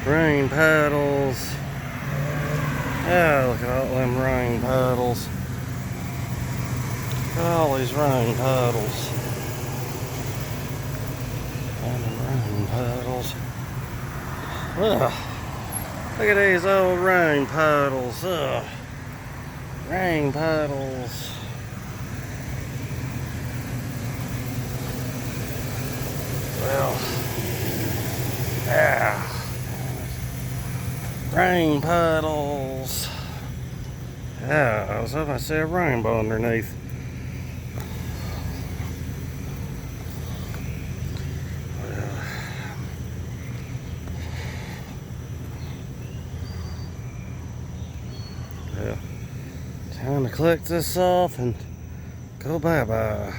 Rain puddles. Yeah, look at all them rain puddles. Look at all these rain puddles. And them rain puddles. Ugh. Look at these old rain puddles. Ugh. Rain puddles. Well, yeah. Rain puddles. Yeah, I was hoping I see a rainbow underneath. Well, time to collect this off and go bye-bye.